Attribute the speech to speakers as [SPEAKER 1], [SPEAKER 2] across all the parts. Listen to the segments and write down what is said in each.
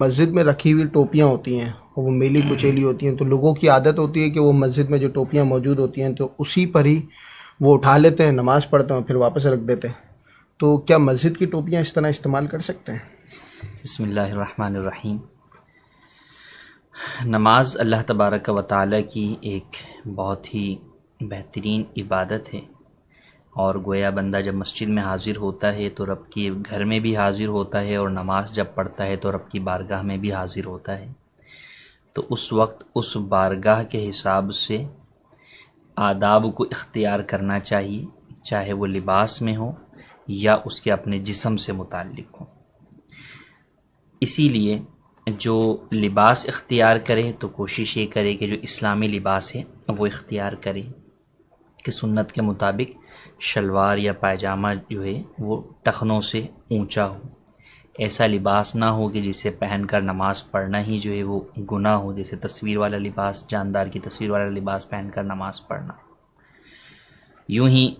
[SPEAKER 1] مسجد میں رکھی ہوئی ٹوپیاں ہوتی ہیں اور وہ میلی کچیلی ہوتی ہیں، تو لوگوں کی عادت ہوتی ہے کہ وہ مسجد میں جو ٹوپیاں موجود ہوتی ہیں تو اسی پر ہی وہ اٹھا لیتے ہیں، نماز پڑھتے ہیں اور پھر واپس رکھ دیتے ہیں. تو کیا مسجد کی ٹوپیاں اس طرح استعمال کر سکتے ہیں؟
[SPEAKER 2] بسم اللہ الرحمن الرحیم. نماز اللہ تبارک و تعالیٰ کی ایک بہت ہی بہترین عبادت ہے، اور گویا بندہ جب مسجد میں حاضر ہوتا ہے تو رب کے گھر میں بھی حاضر ہوتا ہے، اور نماز جب پڑھتا ہے تو رب کی بارگاہ میں بھی حاضر ہوتا ہے. تو اس وقت اس بارگاہ کے حساب سے آداب کو اختیار کرنا چاہیے، چاہے وہ لباس میں ہو یا اس کے اپنے جسم سے متعلق ہو. اسی لیے جو لباس اختیار کرے تو کوشش یہ کرے کہ جو اسلامی لباس ہے وہ اختیار کرے کہ سنت کے مطابق شلوار یا پائجامہ جو ہے وہ ٹخنوں سے اونچا ہو. ایسا لباس نہ ہو کہ جسے پہن کر نماز پڑھنا ہی جو ہے وہ گناہ ہو، جیسے تصویر والا لباس، جاندار کی تصویر والا لباس پہن کر نماز پڑھنا. یوں ہی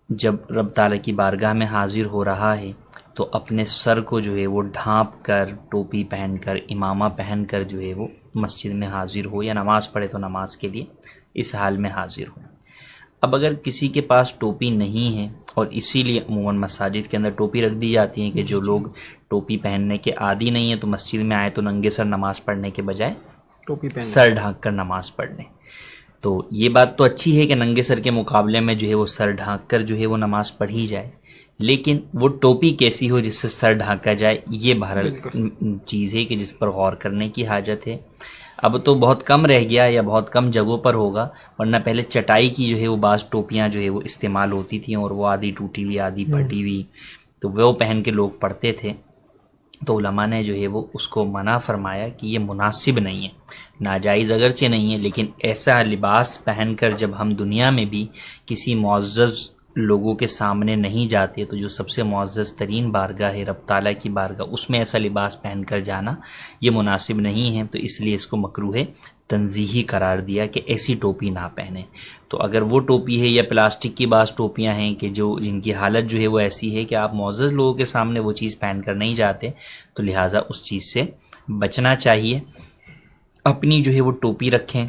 [SPEAKER 2] جب رب تعالیٰ کی بارگاہ میں حاضر ہو رہا ہے تو اپنے سر کو جو ہے وہ ڈھانپ کر، ٹوپی پہن کر، امامہ پہن کر جو ہے وہ مسجد میں حاضر ہو، یا نماز پڑھے تو نماز کے لیے اس حال میں حاضر ہو. اب اگر کسی کے پاس ٹوپی نہیں ہے، اور اسی لیے عموماً مساجد کے اندر ٹوپی رکھ دی جاتی ہیں کہ جو لوگ ٹوپی پہننے کے عادی نہیں ہیں تو مسجد میں آئے تو ننگے سر نماز پڑھنے کے بجائے
[SPEAKER 1] ٹوپی پہن
[SPEAKER 2] سر ڈھانک کر نماز پڑھ لیں. تو یہ بات تو اچھی ہے کہ ننگے سر کے مقابلے میں جو ہے وہ سر ڈھانک کر جو ہے وہ نماز پڑھی جائے، لیکن وہ ٹوپی کیسی ہو جس سے سر ڈھانکا جائے، یہ بہرحال چیز ہے کہ جس پر غور کرنے کی حاجت ہے. اب تو بہت کم رہ گیا یا بہت کم جگہوں پر ہوگا، ورنہ پہلے چٹائی کی جو ہے وہ بعض ٹوپیاں جو ہے وہ استعمال ہوتی تھیں، اور وہ آدھی ٹوٹی ہوئی آدھی پھٹی ہوئی، تو وہ پہن کے لوگ پڑھتے تھے. تو علماء نے جو ہے وہ اس کو منع فرمایا کہ یہ مناسب نہیں ہے، ناجائز اگرچہ نہیں ہے، لیکن ایسا لباس پہن کر جب ہم دنیا میں بھی کسی معزز لوگوں کے سامنے نہیں جاتے تو جو سب سے معزز ترین بارگاہ ہے رب تعالیٰ کی بارگاہ، اس میں ایسا لباس پہن کر جانا یہ مناسب نہیں ہے. تو اس لیے اس کو مکروہ تنزیہی قرار دیا کہ ایسی ٹوپی نہ پہنیں. تو اگر وہ ٹوپی ہے یا پلاسٹک کی بعض ٹوپیاں ہیں کہ جن کی حالت جو ہے وہ ایسی ہے کہ آپ معزز لوگوں کے سامنے وہ چیز پہن کر نہیں جاتے، تو لہٰذا اس چیز سے بچنا چاہیے. اپنی جو ہے وہ ٹوپی رکھیں.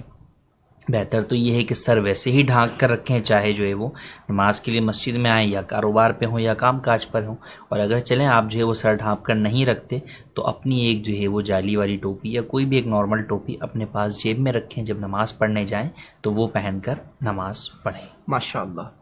[SPEAKER 2] بہتر تو یہ ہے کہ سر ویسے ہی ڈھانک کر رکھیں، چاہے جو ہے وہ نماز کے لیے مسجد میں آئیں یا کاروبار پہ ہوں یا کام کاج پر ہوں. اور اگر چلیں آپ جو ہے وہ سر ڈھانپ کر نہیں رکھتے تو اپنی ایک جو ہے وہ جالی والی ٹوپی یا کوئی بھی ایک نارمل ٹوپی اپنے پاس جیب میں رکھیں، جب نماز پڑھنے جائیں تو وہ پہن کر نماز پڑھیں.
[SPEAKER 1] ماشاء اللہ.